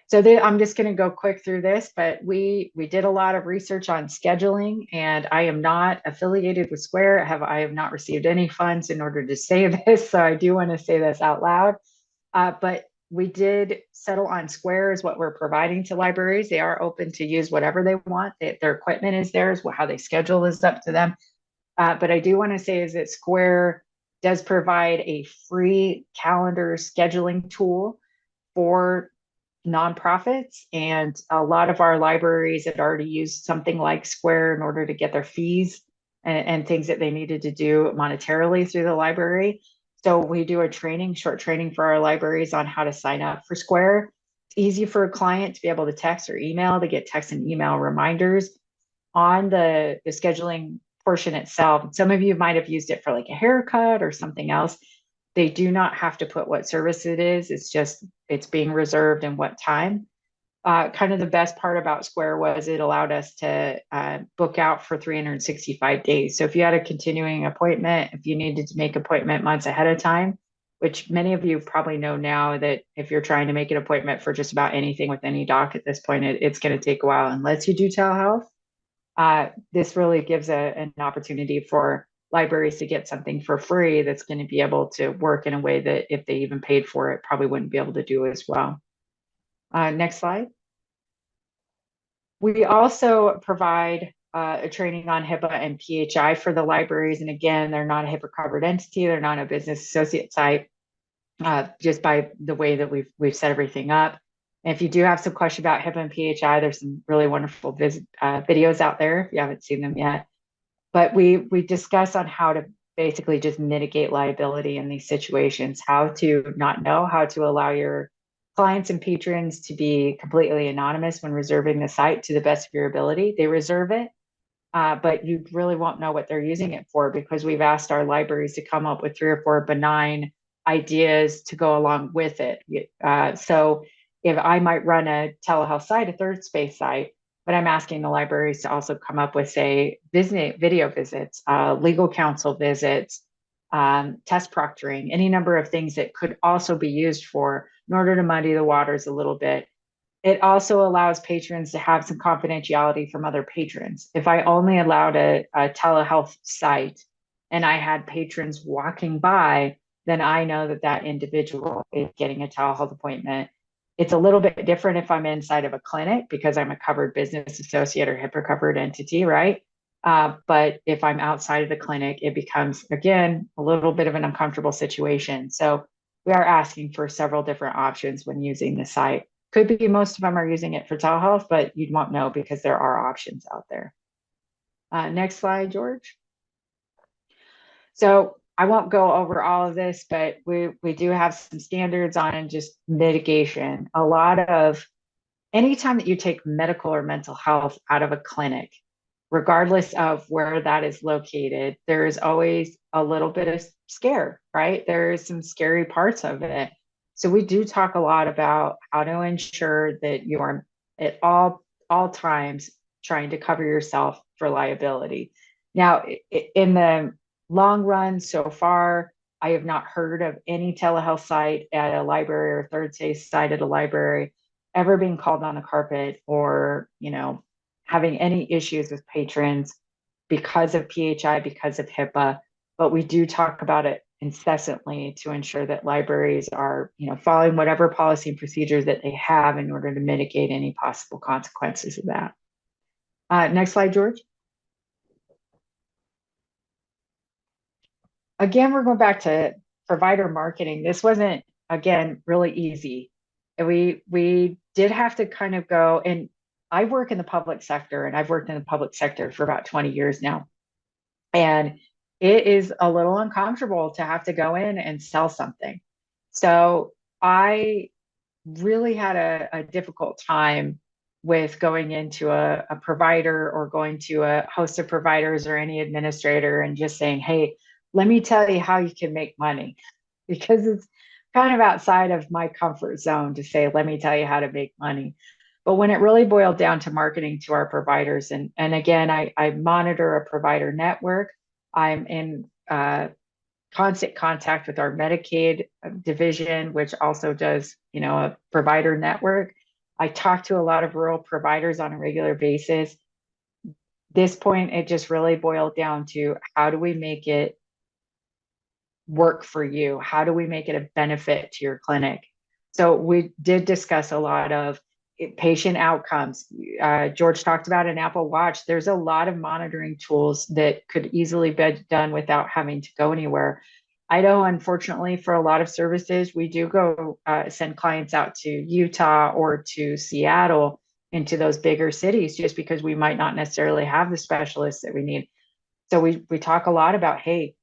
So I'm just going to go quick through this, but we did a lot of research on scheduling, and I am not affiliated with Square. I have not received any funds in order to say this, so I do want to say this out loud. But we did settle on Square as what we're providing to libraries. They are open to use whatever they want. Their equipment is theirs. How they schedule is up to them. But I do want to say is that Square does provide a free calendar scheduling tool for nonprofits, and a lot of our libraries had already used something like Square in order to get their fees and things that they needed to do monetarily through the library. So we do a short training for our libraries on how to sign up for Square. It's easy for a client to be able to text or email, to get text and email reminders on the scheduling portion itself. Some of you might have used it for like a haircut or something else. They do not have to put what service it is. It's just, it's being reserved and what time. Kind of the best part about Square was it allowed us to book out for 365 days. So if you had a continuing appointment, if you needed to make appointment months ahead of time, which many of you probably know now that if you're trying to make an appointment for just about anything with any doc at this point, it's going to take a while unless you do telehealth. This really gives an opportunity for libraries to get something for free that's going to be able to work in a way that if they even paid for it, probably wouldn't be able to do as well. Next slide. We also provide a training on HIPAA and PHI for the libraries. And again, they're not a HIPAA covered entity. They're not a business associate site, just by the way that we've set everything up. And if you do have some question about HIPAA and PHI, there's some really wonderful videos out there if you haven't seen them yet. But we discuss on how to basically just mitigate liability in these situations, how to not know, how to allow your clients and patrons to be completely anonymous when reserving the site to the best of your ability. They reserve it, but you really won't know what they're using it for because we've asked our libraries to come up with 3 or 4 benign ideas to go along with it. So if I might run a telehealth site, a third space site, but I'm asking the libraries to also come up with, say, video visits, legal counsel visits, test proctoring, any number of things that could also be used for in order to muddy the waters a little bit. It also allows patrons to have some confidentiality from other patrons. If I only allowed a telehealth site and I had patrons walking by, then I know that that individual is getting a telehealth appointment. It's a little bit different if I'm inside of a clinic because I'm a covered business associate or HIPAA covered entity, right? But if I'm outside of the clinic, it becomes, again, a little bit of an uncomfortable situation. So we are asking for several different options when using the site. Could be most of them are using it for telehealth, but you won't know because there are options out there. Next slide, George. So I won't go over all of this, but we do have some standards on just mitigation. A lot of, anytime that you take medical or mental health out of a clinic, regardless of where that is located, there is always a little bit of scare, right? There is some scary parts of it. So we do talk a lot about how to ensure that you are at all times trying to cover yourself for liability. Now, in the long run so far, I have not heard of any telehealth site at a library or third space site at a library ever being called on the carpet or, having any issues with patrons because of PHI, because of HIPAA. But we do talk about it incessantly to ensure that libraries are, following whatever policy and procedures that they have in order to mitigate any possible consequences of that. Next slide, George. Again, we're going back to provider marketing. This wasn't, again, really easy. We did have to kind of go, and I work in the public sector, and I've worked in the public sector for about 20 years now. And it is a little uncomfortable to have to go in and sell something. So I really had a difficult time with going into a provider or going to a host of providers or any administrator and just saying, hey, let me tell you how you can make money, because it's kind of outside of my comfort zone to say, let me tell you how to make money. But when it really boiled down to marketing to our providers, and again, I monitor a provider network. I'm in constant contact with our Medicaid division, which also does, a provider network. I talk to a lot of rural providers on a regular basis. This point, it just really boiled down to how do we make it work for you? How do we make it a benefit to your clinic? So we did discuss a lot of patient outcomes. George talked about an Apple Watch. There's a lot of monitoring tools that could easily be done without having to go anywhere. I know, unfortunately, for a lot of services, we do go send clients out to Utah or to Seattle, into those bigger cities, just because we might not necessarily have the specialists that we need. So we talk a lot about, hey,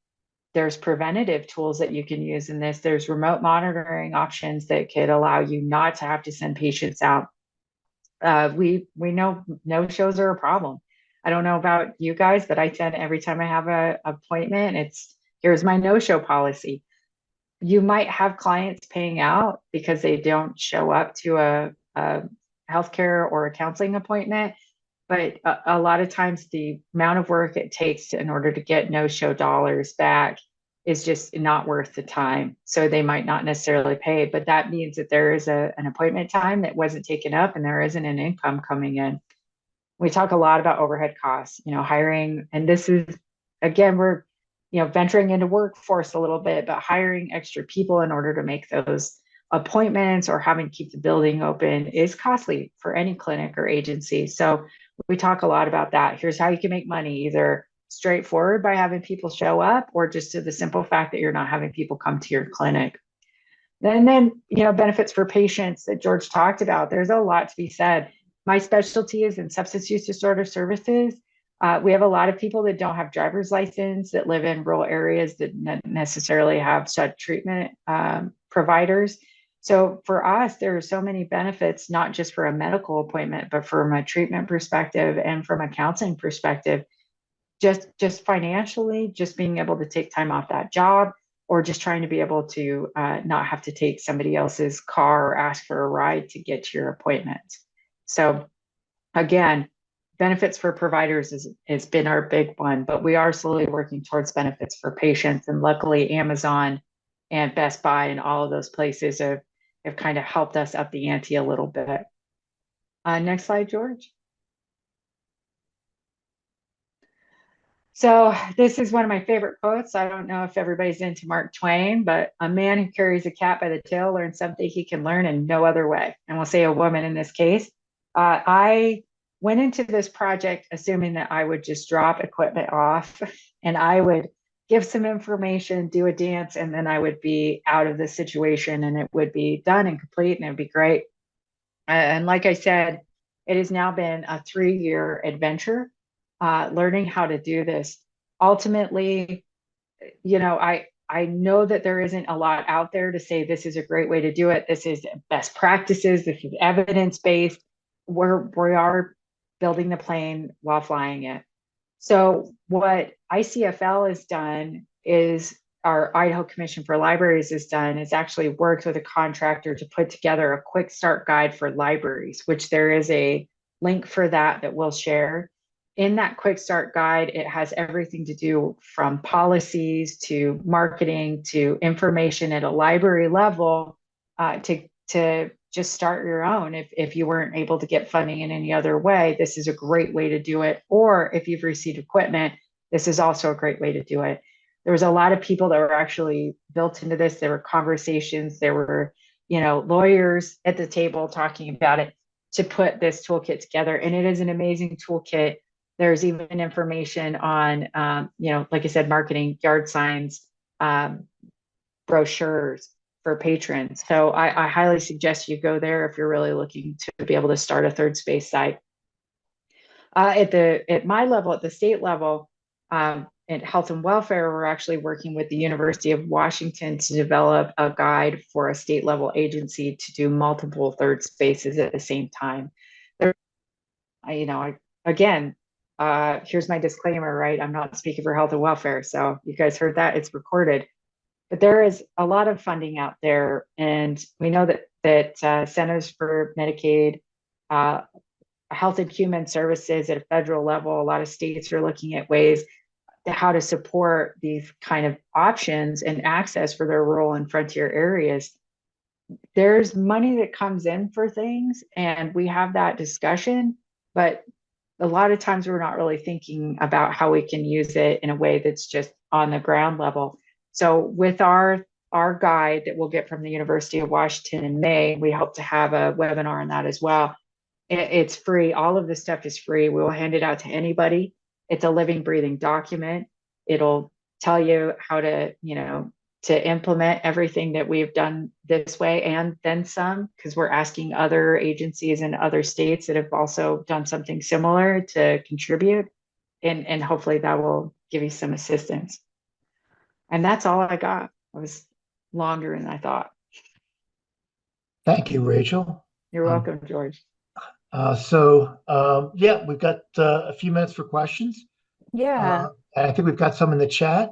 there's preventative tools that you can use in this. There's remote monitoring options that could allow you not to have to send patients out. We know no shows are a problem. I don't know about you guys, but I tend, every time I have a appointment, it's here's my no-show policy. You might have clients paying out because they don't show up to a healthcare or a counseling appointment, but a lot of times the amount of work it takes in order to get no-show dollars back is just not worth the time. So they might not necessarily pay, but that means that there is an appointment time that wasn't taken up and there isn't an income coming in. We talk a lot about overhead costs, hiring, and this is, again, we're, venturing into workforce a little bit, but hiring extra people in order to make those appointments or having to keep the building open is costly for any clinic or agency. So we talk a lot about that. Here's how you can make money, either straightforward by having people show up, or just to the simple fact that you're not having people come to your clinic. Then, benefits for patients that George talked about. There's a lot to be said. My specialty is in substance use disorder services. We have a lot of people that don't have driver's license, that live in rural areas that necessarily have such treatment providers. So for us, there are so many benefits, not just for a medical appointment, but from a treatment perspective and from a counseling perspective. Just financially, just being able to take time off that job, or just trying to be able to not have to take somebody else's car or ask for a ride to get to your appointment. So again, benefits for providers has been our big one, but we are slowly working towards benefits for patients. And luckily, Amazon and Best Buy and all of those places have kind of helped us up the ante a little bit. Next slide, George. So this is one of my favorite quotes. I don't know if everybody's into Mark Twain, but a man who carries a cat by the tail learns something he can learn in no other way. And we'll say a woman in this case. I went into this project assuming that I would just drop equipment off and I would give some information, do a dance, and then I would be out of the situation and it would be done and complete and it'd be great. And like I said, it has now been a 3-year adventure. Learning how to do this. Ultimately, I know that there isn't a lot out there to say this is a great way to do it. This is best practices. This is evidence-based. We are building the plane while flying it. So what ICFL has done is, our Idaho Commission for Libraries has done, is actually worked with a contractor to put together a quick start guide for libraries, which there is a link for that we'll share. In that quick start guide, it has everything to do from policies to marketing to information at a library level to just start your own. If you weren't able to get funding in any other way, this is a great way to do it. Or if you've received equipment, this is also a great way to do it. There was a lot of people that were actually built into this. There were conversations, there were, lawyers at the table talking about it to put this toolkit together. And it is an amazing toolkit. There's even information on, like I said, marketing, yard signs, brochures for patrons. So I highly suggest you go there if you're really looking to be able to start a third space site. At my level, at the state level, in health and welfare, we're actually working with the University of Washington to develop a guide for a state level agency to do multiple third spaces at the same time. Again, here's my disclaimer, right? I'm not speaking for health and welfare. So you guys heard that, it's recorded. But there is a lot of funding out there. And we know that Centers for Medicaid, Health and Human Services at a federal level, a lot of states are looking at ways how to support these kind of options and access for their rural and frontier areas. There's money that comes in for things, and we have that discussion, but a lot of times we're not really thinking about how we can use it in a way that's just on the ground level. So with our guide that we'll get from the University of Washington in May, we hope to have a webinar on that as well. It's free. All of this stuff is free. We will hand it out to anybody. It's a living, breathing document. It'll tell you how to, to implement everything that we've done this way and then some, because we're asking other agencies in other states that have also done something similar to contribute. And hopefully that will give you some assistance. And that's all I got. It was longer than I thought. Thank you, Rachel. You're welcome, George. Yeah, we've got a few minutes for questions. Yeah. And I think we've got some in the chat.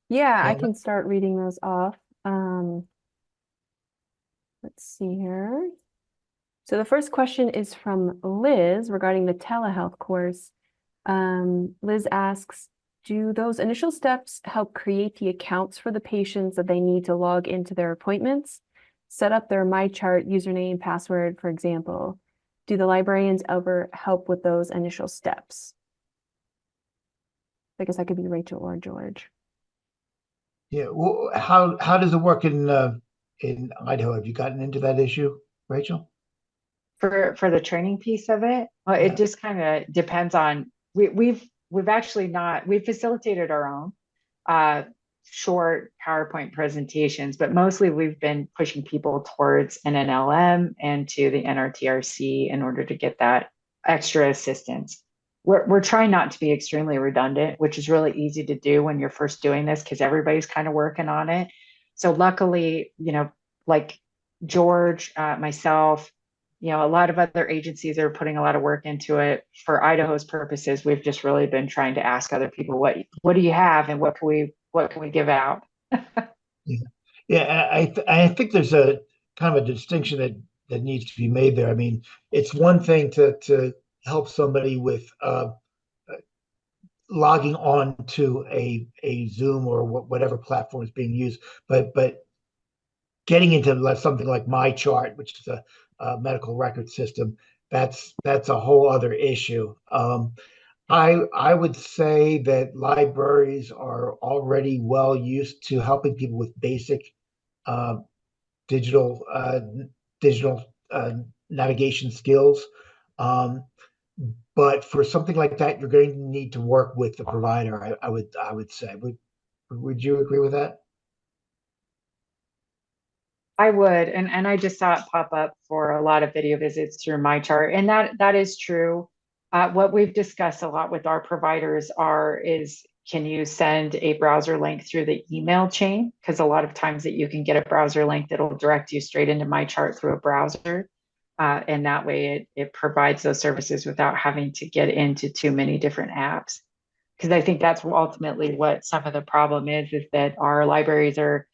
Yeah, I And can start reading those off. Let's see here. So the first question is from Liz regarding the telehealth course. Liz asks, do those initial steps help create the accounts for the patients that they need to log into their appointments, set up their MyChart username, password, for example? Do the librarians ever help with those initial steps? I guess that could be Rachel or George. yeah, well, how does it work in Idaho? Have you gotten into that issue, Rachel? For the training piece of it, well, Yeah. it just kind of depends on we've actually not we've facilitated our own short PowerPoint presentations, but mostly we've been pushing people towards an NLM and to the NRTRC in order to get that extra assistance. We're trying not to be extremely redundant, which is really easy to do when you're first doing this because everybody's kind of working on it. So luckily, like George, myself, a lot of other agencies are putting a lot of work into it. For Idaho's purposes, we've just really been trying to ask other people, what do you have and what can we give out? Yeah, yeah. I think there's a kind of a distinction that needs to be made there. I mean, it's one thing to help somebody with logging on to a Zoom or whatever platform is being used, but getting into something like MyChart, which is a medical record system, that's a whole other issue. I would say that libraries are already well used to helping people with basic uh, digital digital navigation skills. Um, but for something like that, you're going to need to work with the provider. I would say. Would you agree with that? I would, and I just saw it pop up for a lot of video visits through MyChart, and that is true. What we've discussed a lot with our providers is can you send a browser link through the email chain? Because a lot of times that you can get a browser link that'll direct you straight into MyChart through a browser, and that way it provides those services without having to get into too many different apps. Because I think that's ultimately what some of the problem is that our libraries are,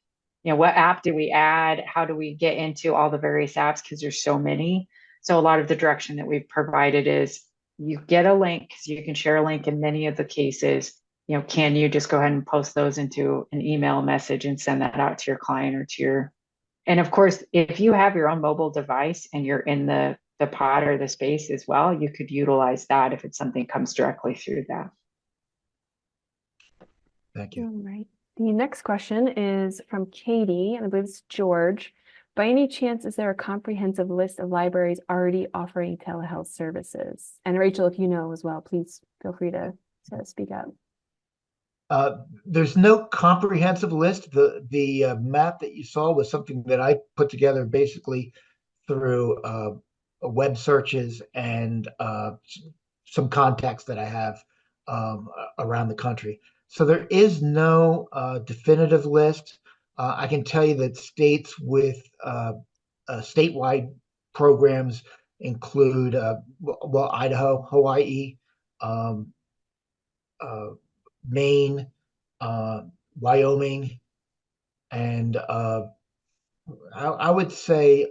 what app do we add? How do we get into all the various apps? Because there's so many. So a lot of the direction that we've provided is you get a link because you can share a link in many of the cases. Can you just go ahead and post those into an email message and send that out to your client or to and of course, if you have your own mobile device and you're in the pod or the space as well, you could utilize that if it's something comes directly through that. Thank you. All right. The next question is from Katie, and I believe it's George. By any chance, is there a comprehensive list of libraries already offering telehealth services? And Rachel, if you know as well, please feel free to speak up. There's no comprehensive list. The map that you saw was something that I put together basically through web searches and some contacts that I have around the country. So there is no definitive list. I can tell you that states with statewide programs include, Idaho, Hawaii, um, Maine, Wyoming, and I would say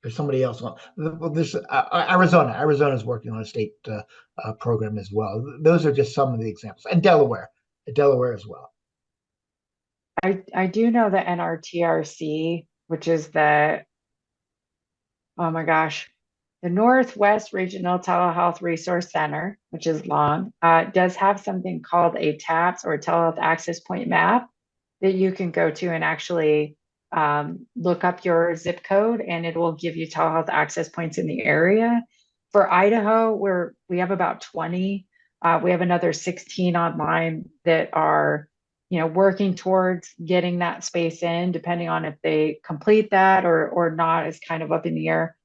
there's somebody else on. Well, this Arizona. Arizona is working on a state program as well. Those are just some of the examples, and Delaware as well. I do know the NRTRC, which is oh my gosh, the Northwest Regional Telehealth Resource Center, which is long, does have something called a TAPS or Telehealth Access Point Map that you can go to and actually look up your zip code and it will give you telehealth access points in the area. For Idaho, we have about 20. We have another 16 online that are working towards getting that space in, depending on if they complete that or not, is kind of up in the air,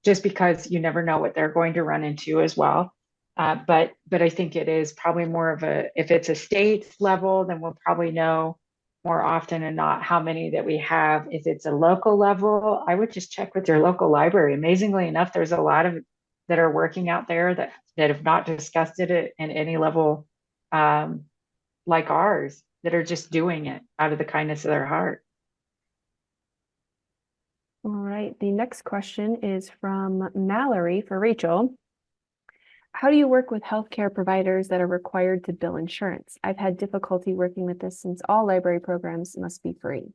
just because you never know what they're going to run into as well. But I think it is probably more of if it's a state level, then we'll probably know more often and not how many that we have. If it's a local level, I would just check with your local library. Amazingly enough, there's a lot of that are working out there that have not discussed it at any level, like ours, that are just doing it out of the kindness of their heart. All right, the next question is from Mallory for Rachel. How do you work with healthcare providers that are required to bill insurance? I've had difficulty working with this since all library programs must be free.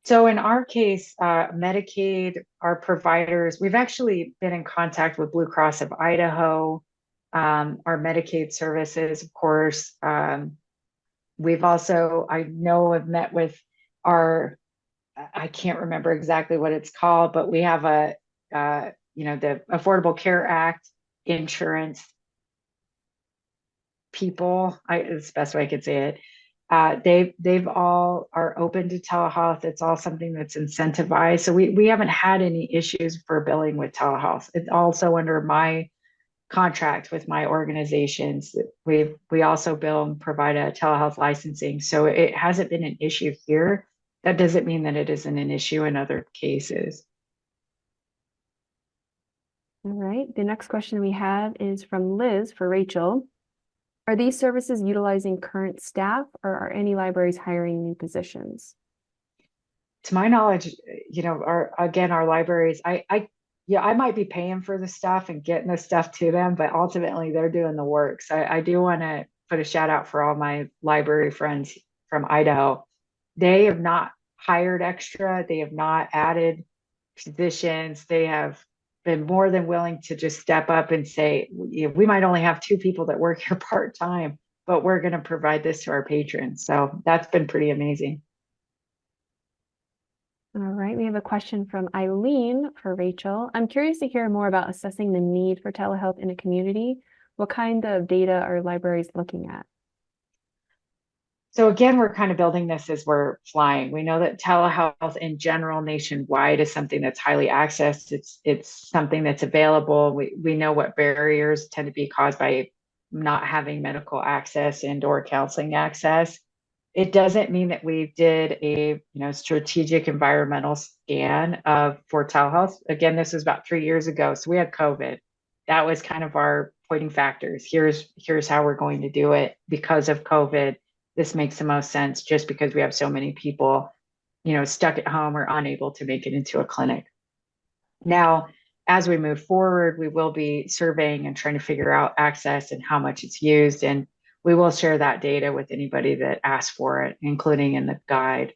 So in our case, Medicaid, our providers, we've actually been in contact with Blue Cross of Idaho, our Medicaid services, of course. We've also, I know, have met with I can't remember exactly what it's called, but we have the Affordable Care Act insurance people. It's the best way I could say it. They've all are open to telehealth. It's all something that's incentivized. So we haven't had any issues for billing with telehealth. It's also under my contract with my organizations. We also bill and provide a telehealth licensing. So it hasn't been an issue here. That doesn't mean that it isn't an issue in other cases. All right, the next question we have is from Liz for Rachel. Are these services utilizing current staff, or are any libraries hiring new positions? To my knowledge, our libraries, I might be paying for the stuff and getting the stuff to them, but ultimately they're doing the work. So I do want to put a shout out for all my library friends from Idaho. They have not hired extra. They have not added positions. They have been more than willing to just step up and say, we might only have 2 people that work here part-time, but we're going to provide this to our patrons. So that's been pretty amazing. All right, we have a question from Eileen for Rachel. I'm curious to hear more about assessing the need for telehealth in a community. What kind of data are libraries looking at? So again, we're kind of building this as we're flying. We know that telehealth in general nationwide is something that's highly accessed. It's something that's available. We know what barriers tend to be caused by not having medical access and or counseling access. It doesn't mean that we did a strategic environmental scan for telehealth. Again, this was about 3 years ago. So we had COVID. That was kind of our pointing factors. Here's how we're going to do it because of COVID. This makes the most sense just because we have so many people, stuck at home or unable to make it into a clinic. Now, as we move forward, we will be surveying and trying to figure out access and how much it's used. And we will share that data with anybody that asks for it, including in the guide,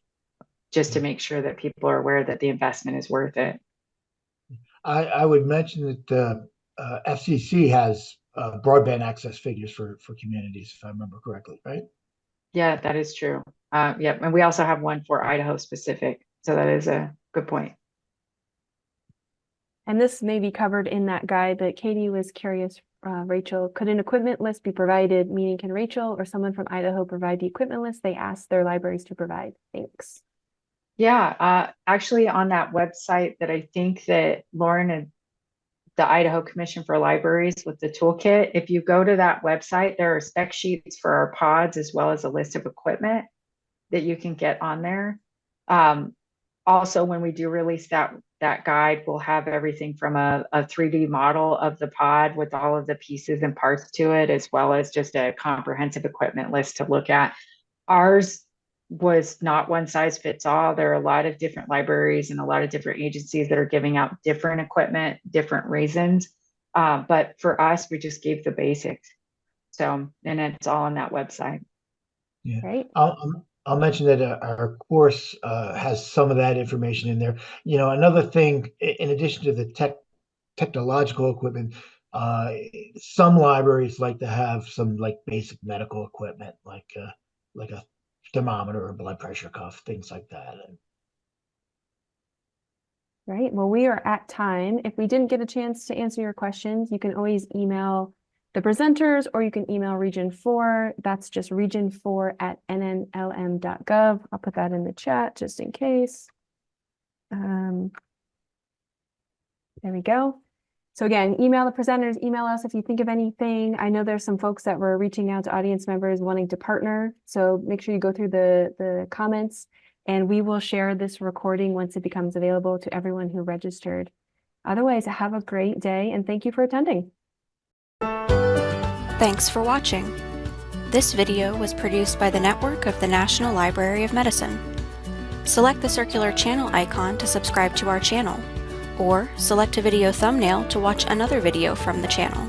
just to make sure that people are aware that the investment is worth it. I would mention that FCC has broadband access figures for communities, if I remember correctly, right? Yeah, that is true. Yeah, and we also have one for Idaho specific. So that is a good point. And this may be covered in that guide, but Katie was curious, Rachel, could an equipment list be provided? Meaning, can Rachel or someone from Idaho provide the equipment list they asked their libraries to provide? Thanks. Yeah, actually on that website that I think that Lauren and the Idaho Commission for Libraries with the toolkit, if you go to that website, there are spec sheets for our pods as well as a list of equipment that you can get on there. Also, when we do release that guide, we'll have everything from a 3D model of the pod with all of the pieces and parts to it, as well as just a comprehensive equipment list to look at. Ours was not one size fits all. There are a lot of different libraries and a lot of different agencies that are giving out different equipment, different reasons. But for us, we just gave the basics. So, and it's all on that website. Yeah. Right. I'll mention that our course has some of that information in there. Another thing, in addition to the technological equipment, some libraries like to have some like basic medical equipment, like a thermometer or blood pressure cuff, things like that. Right. Well, we are at time. If we didn't get a chance to answer your questions, you can always email the presenters, or you can email Region 4. That's just region4@nnlm.gov. I'll put that in the chat just in case. There we go. So again, email the presenters, email us if you think of anything. I know there's some folks that were reaching out to audience members wanting to partner. So make sure you go through the comments, and we will share this recording once it becomes available to everyone who registered. Otherwise, have a great day, and thank you for attending. Thanks for watching. This video was produced by the network of the National Library of Medicine. Select the circular channel icon to subscribe to our channel, or select a video thumbnail to watch another video from the channel.